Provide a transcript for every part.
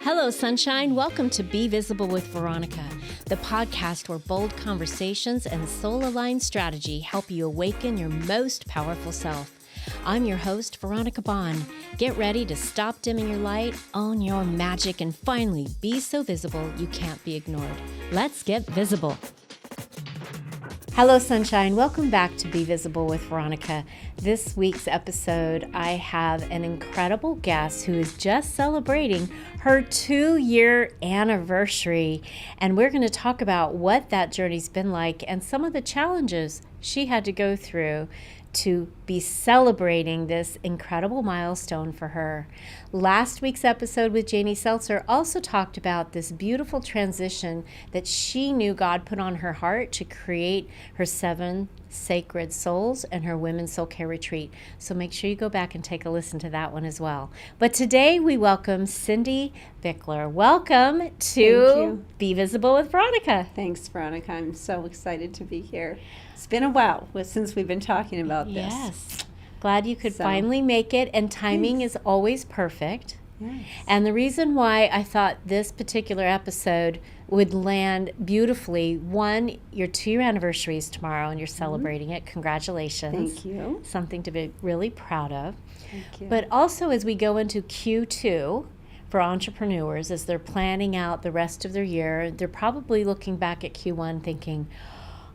Hello, sunshine. Welcome to Be Visible with Veronica, the podcast where bold conversations and soul-aligned strategy help you awaken your most powerful self. I'm your host, Veronica Bond. Get ready to stop dimming your light, own your magic, and finally be so visible you can't be ignored. Let's get visible. Hello, sunshine. Welcome back to Be Visible with Veronica. This week's episode, I have an incredible guest who is just celebrating her 2-year anniversary. And we're going to talk about what that journey's been like and some of the challenges she had to go through to be celebrating this incredible milestone for her. Last week's episode with Janie Seltzer also talked about this beautiful transition that she knew God put on her heart to create her 7 sacred souls and her women's soul care retreat. So make sure you go back and take a listen to that one as well. But today we welcome Cindy Bichler. Welcome to Be Visible with Veronica. Thanks, Veronica. I'm so excited to be here. It's been a while since we've been talking about this. Yes. Glad you could finally make it, and timing is always perfect. Yes. And the reason why I thought this particular episode would land beautifully, one, your 2-year anniversary is tomorrow and you're celebrating it. Congratulations. Thank you. Something to be really proud of. Thank you. But also as we go into Q2 for entrepreneurs, as they're planning out the rest of their year, they're probably looking back at Q1 thinking,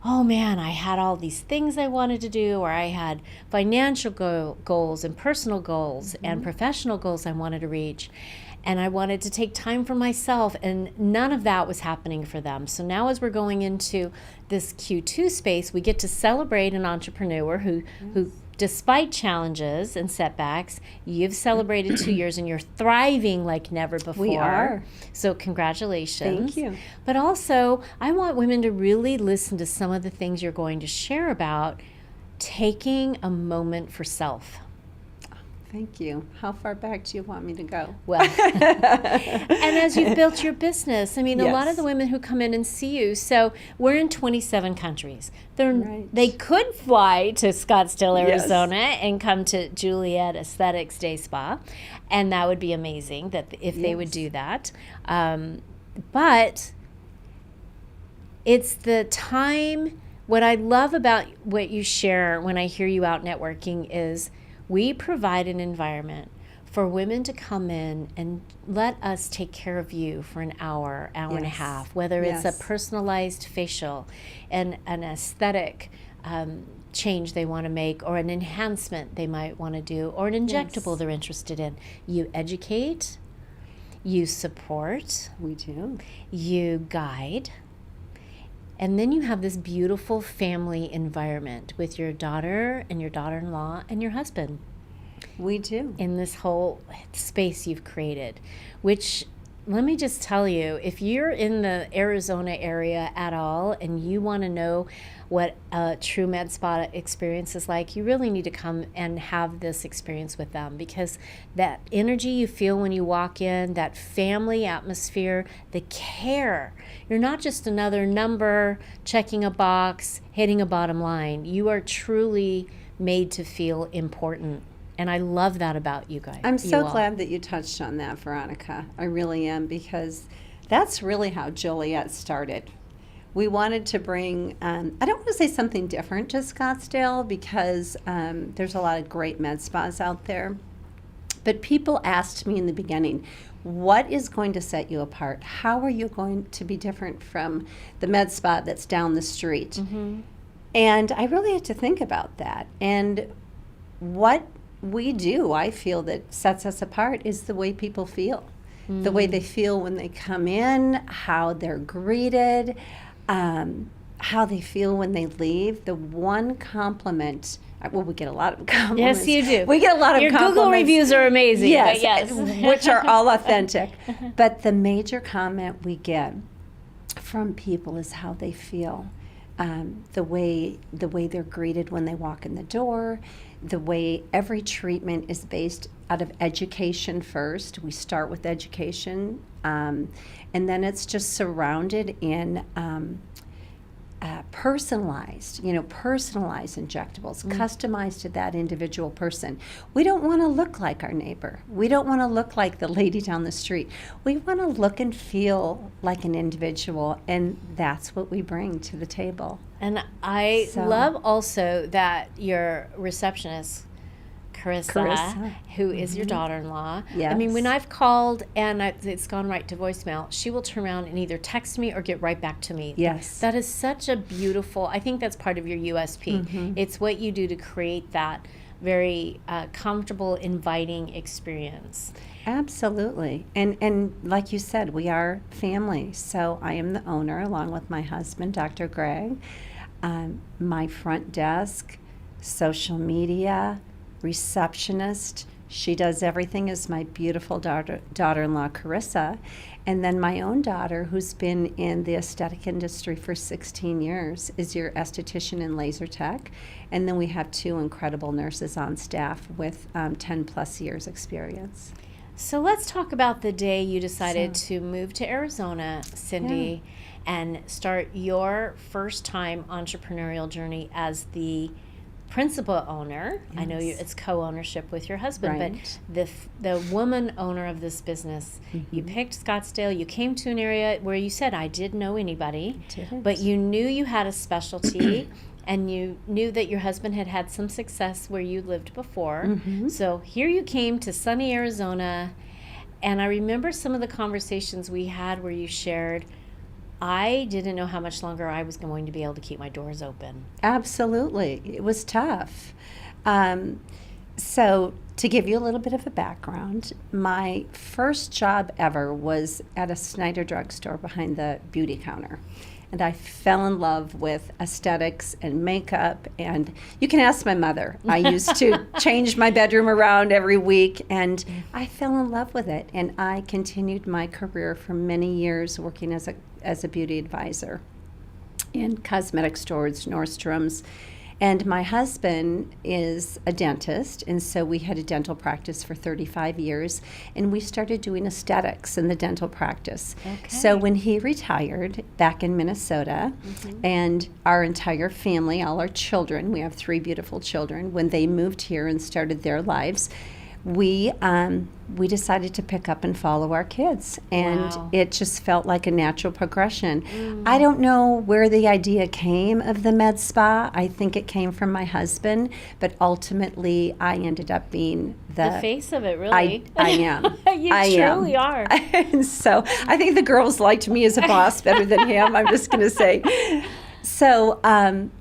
oh man, I had all these things I wanted to do, or I had financial goals and personal goals and professional goals I wanted to reach. And I wanted to take time for myself, and none of that was happening for them. So now as we're going into this Q2 space, we get to celebrate an entrepreneur who despite challenges and setbacks, you've celebrated 2 years and you're thriving like never before. We are. So congratulations. Thank you. But also, I want women to really listen to some of the things you're going to share about taking a moment for self. Thank you. How far back do you want me to go? Well, and as you've built your business, I mean, a lot of Yes. the women who come in and see you, so we're in 27 countries. Right. They could fly to Scottsdale, Yes. Arizona and come to Joliet Aesthetics Medspa, and that would be amazing that if they would do that. But it's the time, what I love about what you share when I hear you out networking is we provide an environment for women to come in and let us take care of you for an hour and a half, whether it's a personalized facial and an aesthetic change they want to make, or an enhancement they might want to do, or an injectable they're interested in. You educate, you support, We do. you guide, and then you have this beautiful family environment with your daughter and your daughter-in-law and your husband We do. in this whole space you've created, which, let me just tell you, if you're in the Arizona area at all and you want to know what a true med spa experience is like, you really need to come and have this experience with them, because that energy you feel when you walk in, that family atmosphere, the care, you're not just another number checking a box, hitting a bottom line. You are truly made to feel important. And I love that about you guys. I'm so glad that you touched on that, Veronica. I really am, because that's really how Joliet started. We wanted to bring, I don't want to say something different to Scottsdale, because there's a lot of great med spas out there. But people asked me in the beginning, what is going to set you apart? How are you going to be different from the med spa that's down the street? And I really had to think about that. And what we do, I feel, that sets us apart is the way people feel. The way they feel when they come in, how they're greeted, how they feel when they leave. The one compliment, well, we get a lot of compliments. Yes, you do. We get a lot of Your compliments. Google reviews are amazing. Yes, but yes. which are all authentic. But the major comment we get from people is how they feel. The way they're greeted when they walk in the door, the way every treatment is based out of education first. We start with education, and then it's just surrounded in personalized injectables, customized to that individual person. We don't want to look like our neighbor. We don't want to look like the lady down the street. We want to look and feel like an individual, and that's what we bring to the table. And I love also that your receptionist, Carissa, who is your daughter-in-law. Yes. I mean, when I've called and it's gone right to voicemail, she will turn around and either text me or get right back to me. Yes. That is such a beautiful, I think that's part of your USP. It's what you do to create that very comfortable, inviting experience. Absolutely. And like you said, we are family. So I am the owner along with my husband, Dr. Greg. My front desk, social media, receptionist. She does everything is my beautiful daughter-in-law, Carissa. And then my own daughter, who's been in the aesthetic industry for 16 years, is your esthetician and laser tech. And then we have 2 incredible nurses on staff with 10 plus years experience. So let's talk about the day you decided to move to Arizona, Cindy, and start your first time entrepreneurial journey as the principal owner. Yes. I know it's co-ownership with your husband, Right. but the woman owner of this business. You picked Scottsdale. You came to an area where you said, I didn't know anybody, but you knew you had a specialty and you knew that your husband had had some success where you lived before. So here you came to sunny Arizona, and I remember some of the conversations we had where you shared, I didn't know how much longer I was going to be able to keep my doors open. Absolutely. It was tough. So to give you a little bit of a background, my first job ever was at a Snyder drugstore behind the beauty counter. And I fell in love with aesthetics and makeup. And you can ask my mother. I used to change my bedroom around every week, and I fell in love with it. And I continued my career for many years working as a beauty advisor in cosmetic stores, Nordstrom's. And my husband is a dentist, and so we had a dental practice for 35 years, and we started doing aesthetics in the dental practice. Okay. So when he retired back in Minnesota, and our entire family, all our children, we have 3 beautiful children, when they moved here and started their lives, we decided to pick up and follow our kids, and it just felt like a natural progression. I don't know where the idea came of the Medspa. I think it came from my husband, but ultimately I ended up being the face of it, really. I am. You truly are. And so I think the girls liked me as a boss better than him, I'm just going to say. So,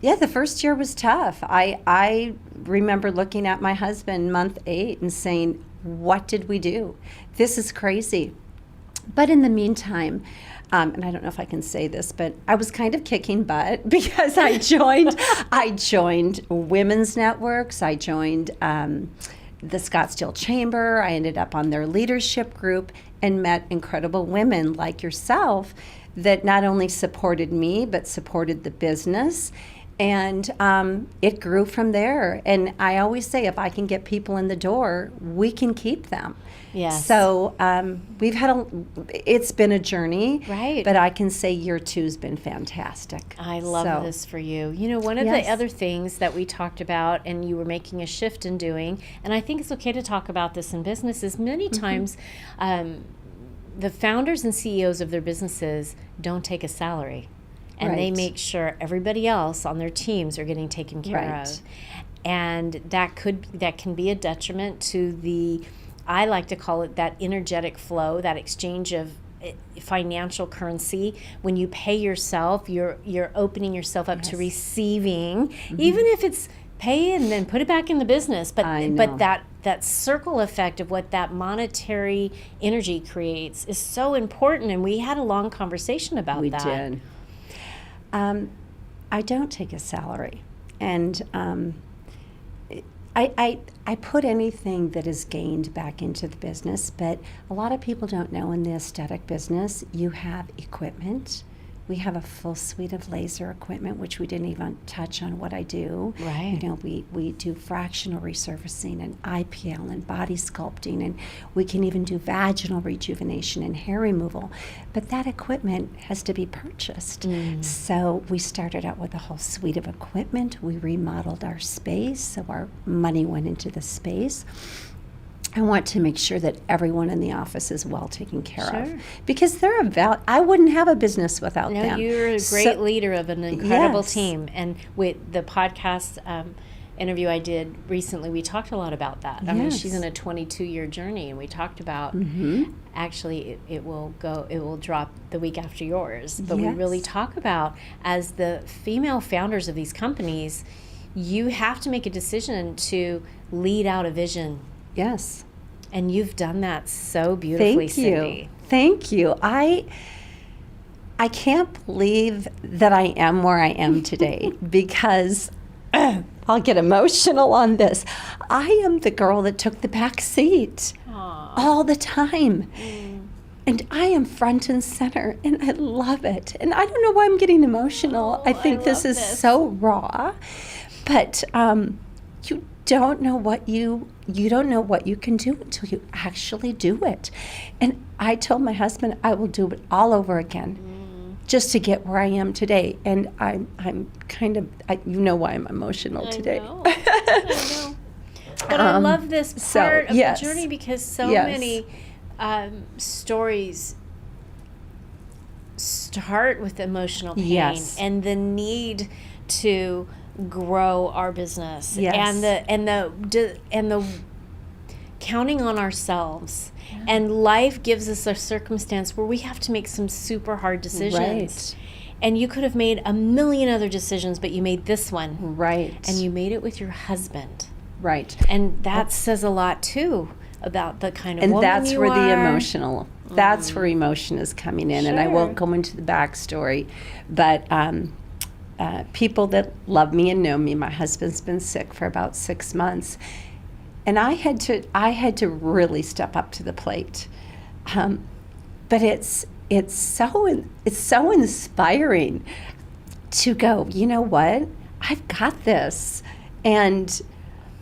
the first year was tough. I remember looking at my husband month 8 and saying, what did we do? This is crazy. But in the meantime, and I don't know if I can say this, but I was kind of kicking butt because I joined women's networks. I joined the Scottsdale Chamber. I ended up on their leadership group and met incredible women like yourself that not only supported me, but supported the business. And it grew from there. And I always say, if I can get people in the door, we can keep them. Yes. So it's been a journey. Right. But I can say year 2's been fantastic. I love this for you. You know, one of the other things that we talked about and you were making a shift in doing, and I think it's okay to talk about this in business, is many times the founders and CEOs of their businesses don't take a salary. And they make sure everybody else on their teams are getting taken care of. And that can be a detriment to the, I like to call it that energetic flow, that exchange of financial currency. When you pay yourself, you're opening yourself up to receiving, even if it's pay and then put it back in the business. But that circle effect of what that monetary energy creates is so important. And we had a long conversation about that. We did. I don't take a salary, and I put anything that is gained back into the business, but a lot of people don't know in the aesthetic business, you have equipment, We have a full suite of laser equipment, which we didn't even touch on what I do. Right. You know, we do fractional resurfacing and IPL and body sculpting, and we can even do vaginal rejuvenation and hair removal. But that equipment has to be purchased. So we started out with a whole suite of equipment. We remodeled our space, so our money went into the space. I want to make sure that everyone in the office is well taken care of, because they're I wouldn't have a business without them. You're a great leader of an incredible team. And with the podcast interview I did recently, we talked a lot about that. I mean, she's in a 22-year journey, and we talked about actually it will drop the week after yours. But we really talk about, as the female founders of these companies, you have to make a decision to lead out a vision. Yes. And you've done that so beautifully, Cindy. Thank you. I can't believe that I am where I am today because I'll get emotional on this. I am the girl that took the back seat all the time. And I am front and center, and I love it. And I don't know why I'm getting emotional. I think this is so raw. But you don't know what you don't know what you can do until you actually do it. And I told my husband I will do it all over again just to get where I am today. And I'm kind of, you know why I'm emotional today. I know. But I love this part of the journey, because so many stories start with emotional pain and the need to grow our business and the counting on ourselves, and life gives us a circumstance where we have to make some super hard decisions, and you could have made a million other decisions, but you made this one, and you made it with your husband, and that says a lot too about the kind of woman that's you where are. the emotional that's where emotion is coming in. And I won't go into the backstory, but people that love me and know me, my husband's been sick for about 6 months, and I had to really step up to the plate. But it's so inspiring to go, you know what, I've got this, and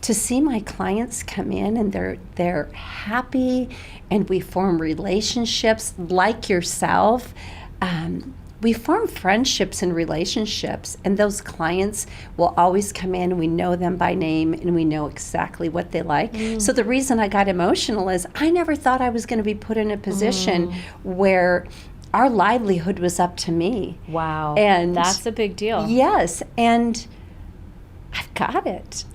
to see my clients come in and they're happy, and we form relationships like yourself. We form friendships and relationships, and those clients will always come in, and we know them by name, and we know exactly what they like. So the reason I got emotional is I never thought I was going to be put in a position where our livelihood was up to me. Wow. And that's a big deal. Yes, and I've got it.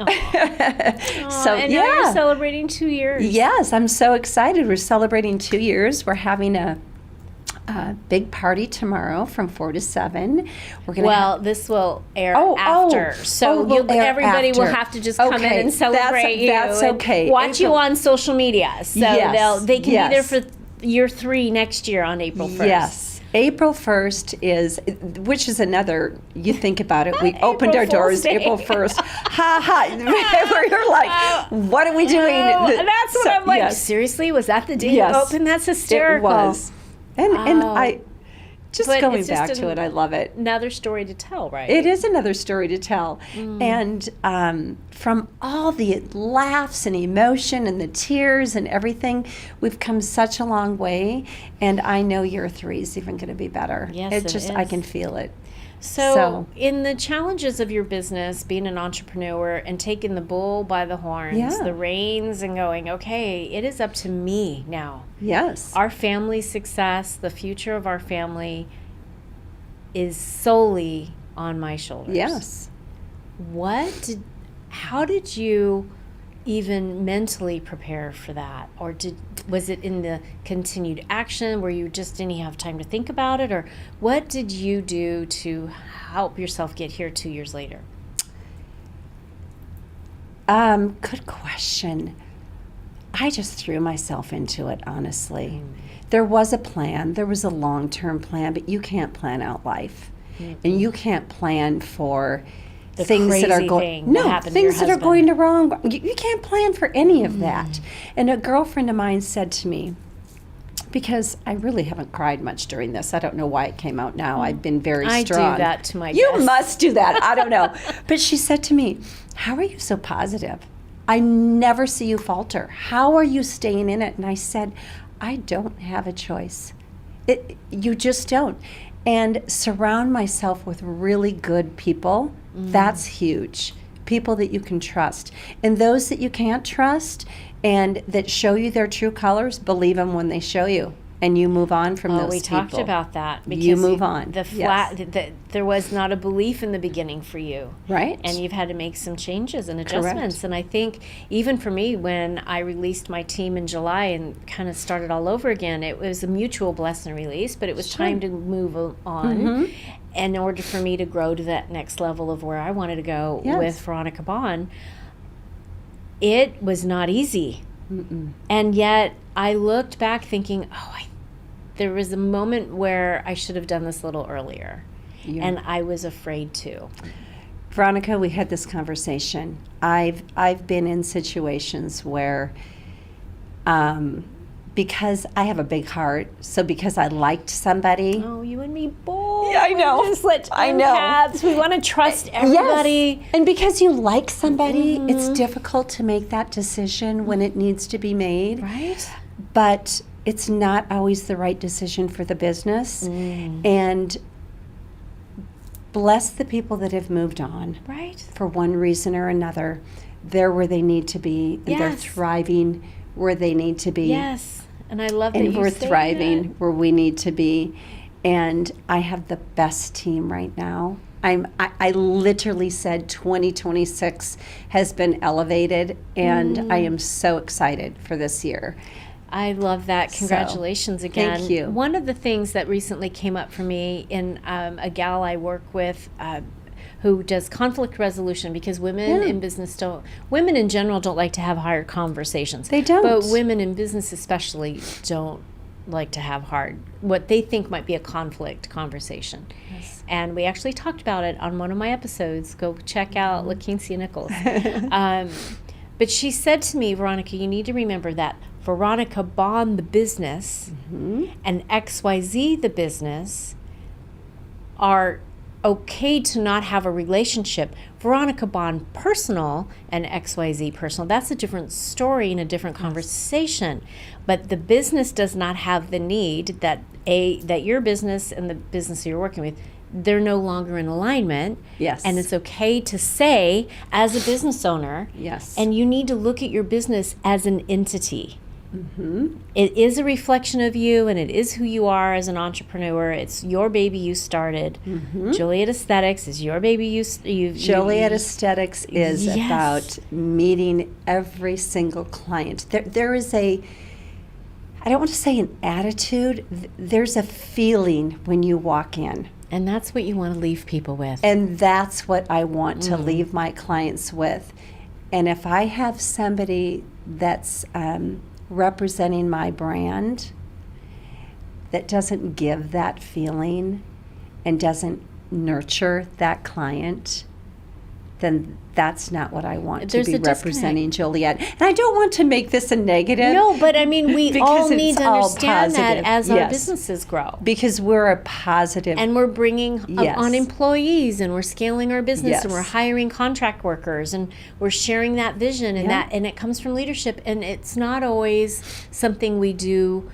So and now you're celebrating 2 years. Yes, I'm so excited. We're celebrating 2 years. We're having a big party tomorrow from 4 to 7. We're gonna this will air after, so everybody will have to just come in and celebrate you. That's okay. Watch you on social media, so they can be there for year 3 next year on April 1st. Yes. April 1st which is another, you think about it, we opened our doors April 1st. Where you're like, what are we doing? That's what I'm like, seriously? Was that the day you opened? That's hysterical. It was. And I, just going back to it, I love it. Another story to tell, right? It is another story to tell. And from all the laughs and emotion and the tears and everything, we've come such a long way. And I know year 3 is even going to be better. Yes, it is. I can feel it. So, in the challenges of your business, being an entrepreneur and taking the bull by the horns, the reins, and going, okay, it is up to me now. Yes. Our family's success, the future of our family is solely on my shoulders. Yes. How did you even mentally prepare for that? Or was it in the continued action where you just didn't have time to think about it? Or what did you do to help yourself get here 2 years later? Good question. I just threw myself into it, honestly. There was a plan. There was a long-term plan, but you can't plan out life. And you can't plan for the things that are going things that are going to wrong. You can't plan for any of that. And a girlfriend of mine said to me, Because I really haven't cried much during this. I don't know why it came out now. I've been very strong. I do that to my You guests. must do that. I don't know. But she said to me, how are you so positive? I never see you falter. How are you staying in it? And I said, I don't have a choice. You just don't. And surround myself with really good people. That's huge. People that you can trust. And those that you can't trust and that show you their true colors, believe them when they show you. And you move on from those we people. talked about that. Because you move on. There was not a belief in the beginning for you. Right. And you've had to make some changes and adjustments. Correct. And I think even for me, when I released my team in July and kind of started all over again, it was a mutual blessing release, but it was time to move on. And in order for me to grow to that next level of where I wanted to go with Veronica Bond, it was not easy. And yet I looked back thinking, there was a moment where I should have done this a little earlier. And I was afraid to. Veronica, we had this conversation. I've been in situations where, because I have a big heart, so because I liked somebody. Oh, you and me both. Yeah, I know. We're just like I know. empaths. We want to trust everybody. Yes. And because you like somebody, it's difficult to make that decision when it needs to be made. Right. But it's not always the right decision for the business. And bless the people that have moved on. Right. For one reason or another. They're where they need to be. And they're thriving where they need to be. Yes. And I love that and you we're say thriving that. where we need to be. And I have the best team right now. I literally said 2026 has been elevated, and I am so excited for this year. I love that. Congratulations again. Thank you. One of the things that recently came up for me in a gal I work with who does conflict resolution, because women in business women in general don't like to have hard conversations. They don't. But women in business especially don't like to have what they think might be a conflict conversation. Yes. And we actually talked about it on one of my episodes. Go check out LaKincia Nichols. But she said to me, Veronica, you need to remember that Veronica Bond, the business, and XYZ, the business, are okay to not have a relationship. Veronica Bond personal and XYZ personal, that's a different story and a different conversation. But the business does not have the need that your business and the business you're working with, they're no longer in alignment. Yes. And it's okay to say, as a business owner, yes. And you need to look at your business as an entity. It is a reflection of you, and it is who you are as an entrepreneur. It's your baby you started. Joliet Aesthetics is your baby Joliet Aesthetics is about meeting every single client. There is I don't want to say an attitude, there's a feeling when you walk in. And that's what you want to leave people with. And that's what I want to leave my clients with. And if I have somebody that's representing my brand that doesn't give that feeling and doesn't nurture that client, then that's not what I want to be representing Joliet. And I don't want to make this a negative. No, but I mean, we all need to understand that as our Yes. businesses grow. Because we're a positive. And we're bringing Yes. on employees, and we're scaling our business, Yes. and we're hiring contract workers, and we're sharing that vision, and Yeah. and it comes from leadership. And it's not always something we do.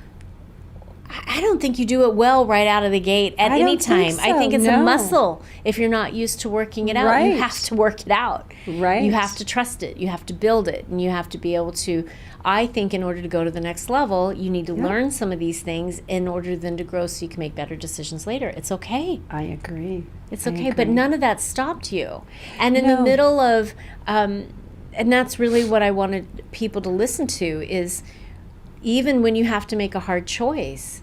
I don't think you do it well right out of the gate at any time. I think it's a muscle. If you're not used to working it out, you have to work it out. Right. You have to trust it. You have to build it. And you have to be able to, I think in order to go to the next level, you need to learn some of these things in order then to grow so you can make better decisions later. It's okay. I agree. It's okay. But none of that stopped you. And in the middle of, and that's really what I wanted people to listen to is, even when you have to make a hard choice,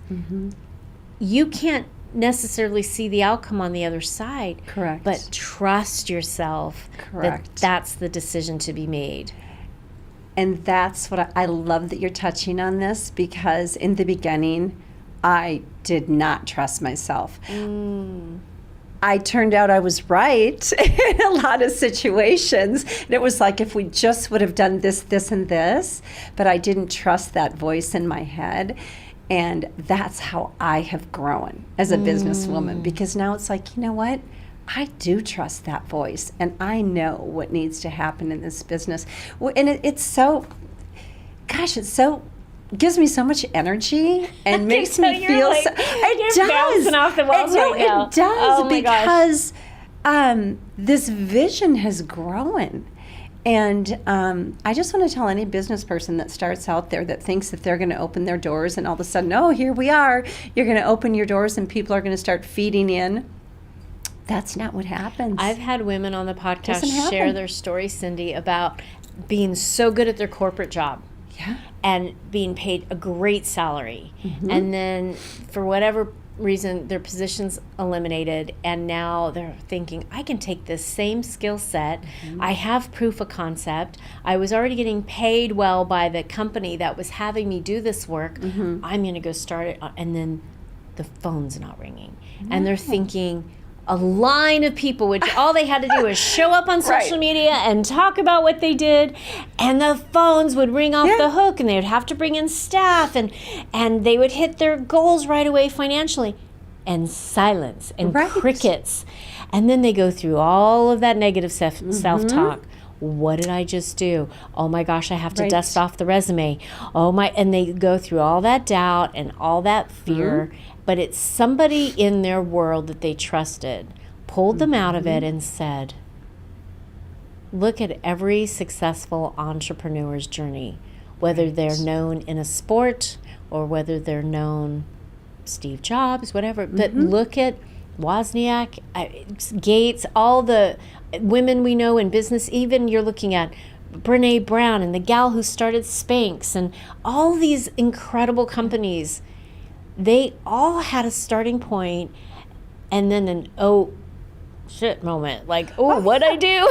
you can't necessarily see the outcome on the other side. Correct. But trust yourself that that's the decision to be made. And that's what I love that you're touching on this, because in the beginning, I did not trust myself. I turned out I was right in a lot of situations. And it was like, if we just would have done this, this, and this, but I didn't trust that voice in my head. And that's how I have grown as a businesswoman, because now it's like, you know what? I do trust that voice, and I know what needs to happen in this business. And it's so, gosh, gives me so much energy and makes me feel like, so. It does. Bouncing off the walls right now. It does, oh because this vision has grown. And I just want to tell any business person that starts out there that thinks that they're going to open their doors and all of a sudden, oh, here we are. You're going to open your doors and people are going to start feeding in. That's not what happens. I've had women on the podcast share their story, Cindy, about being so good at their corporate job. Yeah. And being paid a great salary. And then for whatever reason, their position's eliminated, and now they're thinking, I can take this same skill set. I have proof of concept. I was already getting paid well by the company that was having me do this work. I'm going to go start it. And then the phone's not ringing. And they're thinking, a line of people, which all they had to do was show up on social media and talk about what they did, and the phones would ring off the hook, and they would have to bring in staff, and they would hit their goals right away financially, and silence and crickets. And then they go through all of that negative self-talk. What did I just do? Oh my gosh, I have to dust off the resume. And they go through all that doubt and all that fear. But it's somebody in their world that they trusted, pulled them out of it and said, look at every successful entrepreneur's journey, whether they're known in a sport or whether they're known Steve Jobs, whatever. But look at Wozniak, Gates, all the women we know in business. Even you're looking at Brene Brown and the gal who started Spanx and all these incredible companies. They all had a starting point and then an oh shit moment. Like, what'd I do?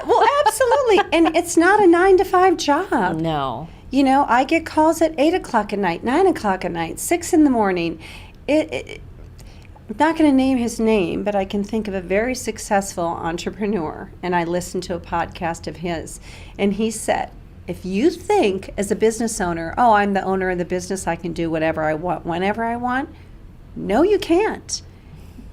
Well, absolutely. And it's not a 9-to-5 job. No. You know, I get calls at 8 o'clock at night, 9 o'clock at night, 6 in the morning. I'm not going to name his name, but I can think of a very successful entrepreneur. And I listened to a podcast of his. And he said, if you think as a business owner, oh, I'm the owner of the business, I can do whatever I want, whenever I want. No, you can't.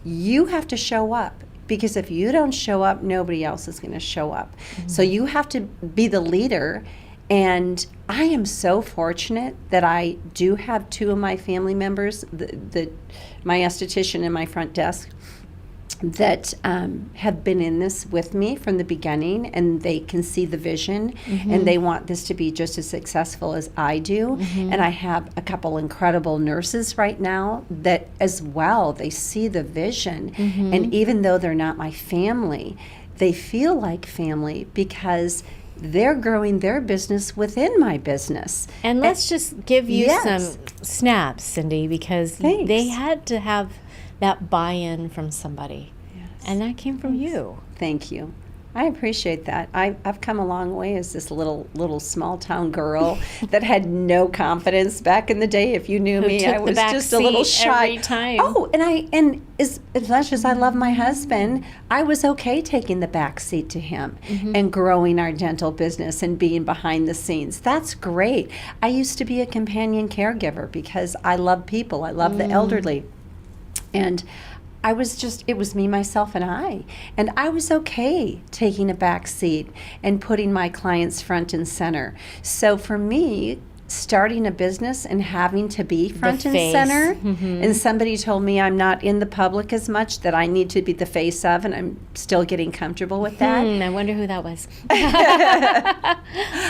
You have to show up, because if you don't show up, nobody else is going to show up. So you have to be the leader. And I am so fortunate that I do have 2 of my family members, my esthetician and my front desk, that have been in this with me from the beginning, and they can see the vision, and they want this to be just as successful as I do. And I have a couple incredible nurses right now that as well, they see the vision. And even though they're not my family, they feel like family because they're growing their business within my business. And let's just give you some snaps, Cindy, because they had to have that buy-in from somebody. And that came from you. Thank you. I appreciate that. I've come a long way as this little small town girl that had no confidence back in the day. If you knew me, I was just a little shy. Every time. Oh, and as much as I love my husband, I was okay taking the back seat to him and growing our dental business and being behind the scenes. That's great. I used to be a companion caregiver because I love people. I love the elderly. And it was me, myself, and I. And I was okay taking a back seat and putting my clients front and center. So for me, starting a business and having to be front and center, and somebody told me I'm not in the public as much, that I need to be the face of, and I'm still getting comfortable with that. I wonder who that was.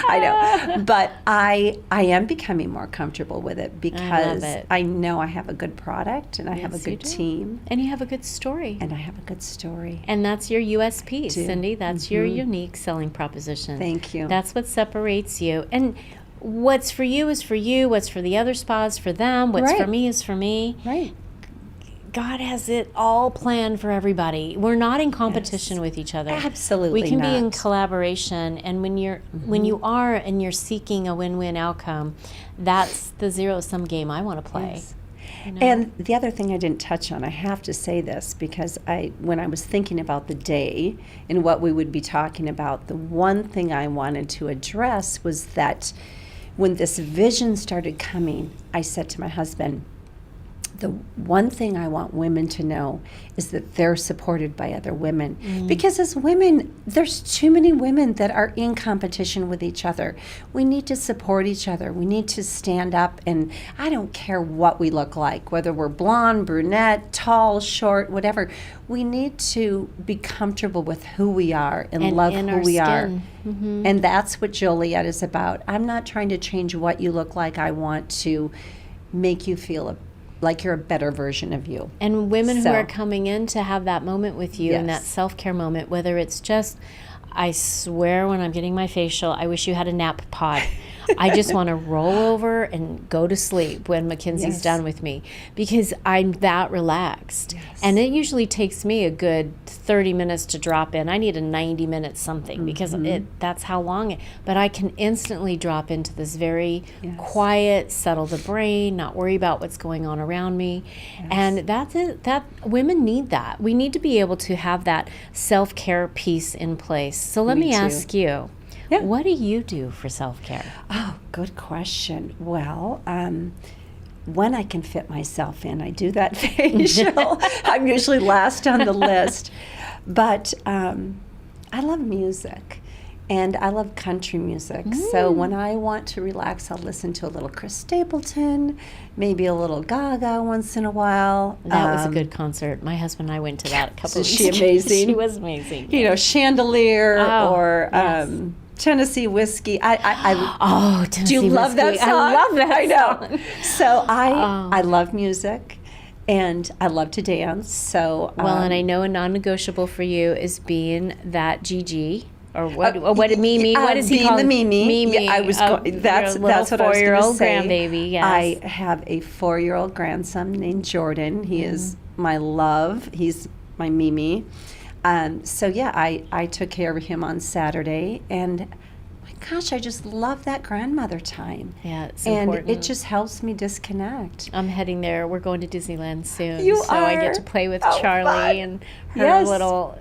I know. But I am becoming more comfortable with it because I know I have a good product, and I have a good team. And you have a good story. And I have a good story. And that's your USP, Cindy. That's your unique selling proposition. Thank you. That's what separates you. And what's for you is for you. What's for the other spa is for them. What's for me is for me. Right. God has it all planned for everybody. We're not in competition with each other. Absolutely We can not. be in collaboration. And when you are and you're seeking a win-win outcome, that's the zero-sum game I want to play. Yes. And the other thing I didn't touch on, I have to say this, because when I was thinking about the day and what we would be talking about, the one thing I wanted to address was that when this vision started coming, I said to my husband, the one thing I want women to know is that they're supported by other women. Because as women, there's too many women that are in competition with each other. We need to support each other. We need to stand up, and I don't care what we look like, whether we're blonde, brunette, tall, short, whatever. We need to be comfortable with who we are and love who we are. And that's what Joliet is about. I'm not trying to change what you look like. I want to make you feel like you're a better version of you. And women who are coming in to have that moment with you and that self-care moment, whether it's just, I swear when I'm getting my facial, I wish you had a nap pod. I just want to roll over and go to sleep when Mackenzie's done with me, because I'm that relaxed. And it usually takes me a good 30 minutes to drop in. I need a 90-minute something because that's how long but I can instantly drop into this very quiet, settle the brain, not worry about what's going on around me. And that's it. That women need that. We need to be able to have that self-care piece in place. So let me ask you, what do you do for self-care? Oh, good question. Well, when I can fit myself in, I do that facial. I'm usually last on the list. But I love music, and I love country music. So when I want to relax, I'll listen to a little Chris Stapleton, maybe a little Gaga once in a while. That was a good concert. My husband and I went to that a couple of weeks ago. Is she amazing? She was amazing. You know, Chandelier or Tennessee Whiskey. Tennessee do you love Whiskey. that song? I love that I know. song. So I love music, and I love to dance. So and I know a non-negotiable for you is being that Gigi. Or what Mimi? What is he called? Being the Mimi. Mimi. Yeah, that's what I was going to say. 4-year-old grandbaby. Yes. I have a 4-year-old grandson named Jordan. He is my love. He's my Mimi. So yeah, I took care of him on Saturday, and my gosh, I just love that grandmother time. Yeah, it's important. And it just helps me disconnect. I'm heading there. We're going to Disneyland soon. So I get to play with Charlie and her little.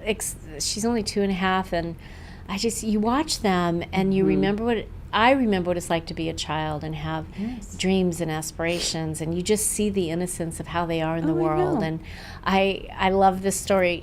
She's only 2.5, and you watch them and you remember I remember what it's like to be a child and have dreams and aspirations, and you just see the innocence of how they are in the world. And I love this story.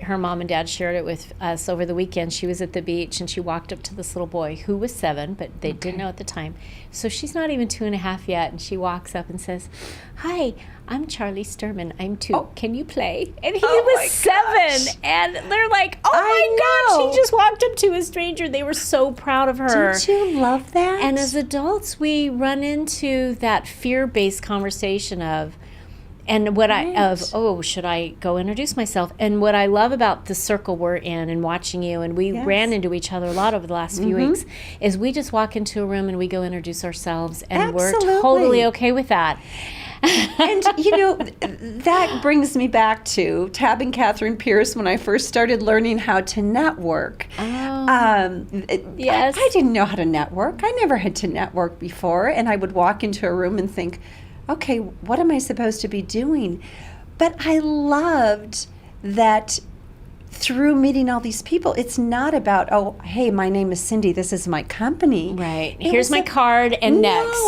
Her mom and dad shared it with us over the weekend. She was at the beach and she walked up to this little boy who was 7, but they didn't know at the time. So she's not even 2.5 yet, and she walks up and says, "Hi, I'm Charlie Sturman. I'm 2. Can you play?" And he was 7, and they're like, "Oh my God!" She just walked up to a stranger. They were so proud of her. Don't you love that? And as adults, we run into that fear-based conversation of, should I go introduce myself? And what I love about the circle we're in and watching you, and we ran into each other a lot over the last few weeks, is we just walk into a room and we go introduce ourselves, and we're totally okay with that. And, that brings me back to Tab and Catherine Pierce when I first started learning how to network. Yes. I didn't know how to network. I never had to network before, and I would walk into a room and think, okay, what am I supposed to be doing? But I loved that through meeting all these people, it's not about, oh, hey, my name is Cindy, this is my company. Right. Here's my card, and next.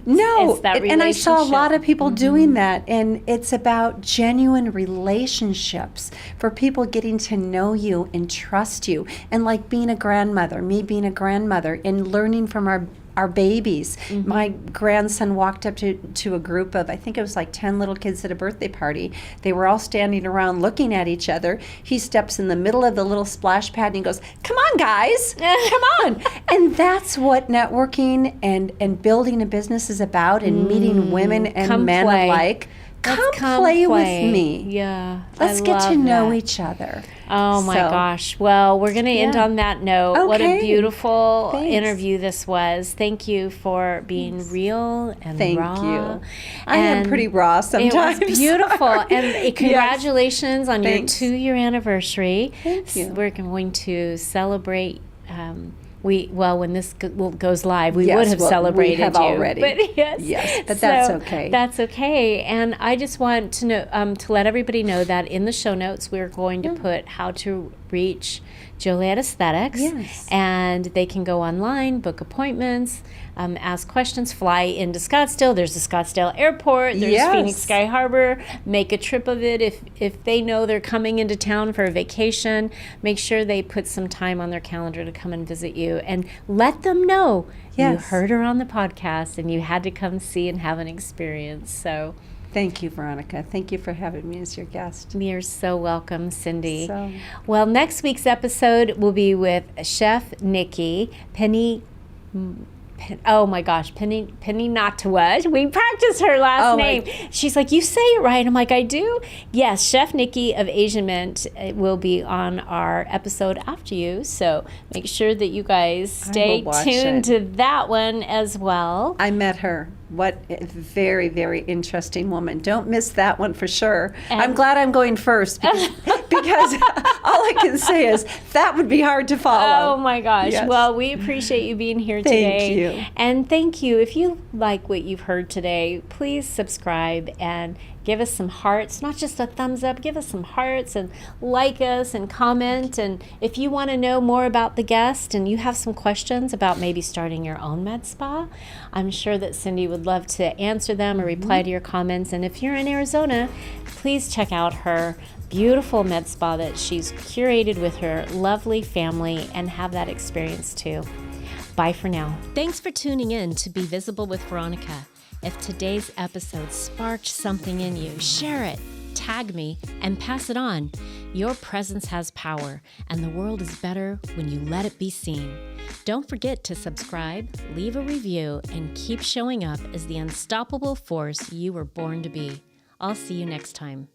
No. It's that relationship. And I saw a lot of people doing that, and it's about genuine relationships, for people getting to know you and trust you, and like being a grandmother, me being a grandmother, and learning from our babies. My grandson walked up to a group of, I think it was like 10 little kids at a birthday party. They were all standing around looking at each other. He steps in the middle of the little splash pad and he goes, "Come on, guys, come on." And that's what networking and building a business is about, and meeting women and men alike. Come play with me. Yeah. Let's get to know each other. Oh my gosh. Well, we're going to end on that note. Okay. What a beautiful interview this was. Thank you for being real and raw. Thank you. I am pretty raw sometimes. It was beautiful. And congratulations on your 2-year anniversary. Thank you. We're going to celebrate when this goes live, we would have celebrated we have you already. But that's okay. That's okay. And I just want to know to let everybody know that in the show notes we're going to put how to reach Joliet Aesthetics. Yes. And they can go online, book appointments, ask questions, fly into Scottsdale. There's the Scottsdale Airport. There's Yes. Phoenix Sky Harbor. Make a trip of it. If they know they're coming into town for a vacation, make sure they put some time on their calendar to come and visit you. And let them know you Yes. heard her on the podcast and you had to come see and have an experience. So Thank you, Veronica. Thank you for having me as your guest. you're so welcome, Cindy. So- Well, next week's episode will be with Chef Nikki Penny. Oh my gosh, Penny Natawa. We practiced her last name. She's like, you say it right. I'm like, I do? Yes, Chef Nikki of Asian Mint will be on our episode after you. So make sure that you guys stay tuned to that one as well. I met her. What a very, very interesting woman. Don't miss that one for sure. And I'm glad I'm going first because all I can say is that would be hard to follow. Oh my gosh. Yes. Well, we appreciate you being here Thank today. you. And thank you. If you like what you've heard today, please subscribe and give us some hearts, not just a thumbs up, give us some hearts and like us and comment. And if you want to know more about the guest and you have some questions about maybe starting your own med spa, I'm sure that Cindy would love to answer them or reply to your comments. And if you're in Arizona, please check out her beautiful med spa that she's curated with her lovely family and have that experience too. Bye for now. Thanks for tuning in to Be Visible with Veronica. If today's episode sparked something in you, share it, tag me, and pass it on. Your presence has power, and the world is better when you let it be seen. Don't forget to subscribe, leave a review, and keep showing up as the unstoppable force you were born to be. I'll see you next time.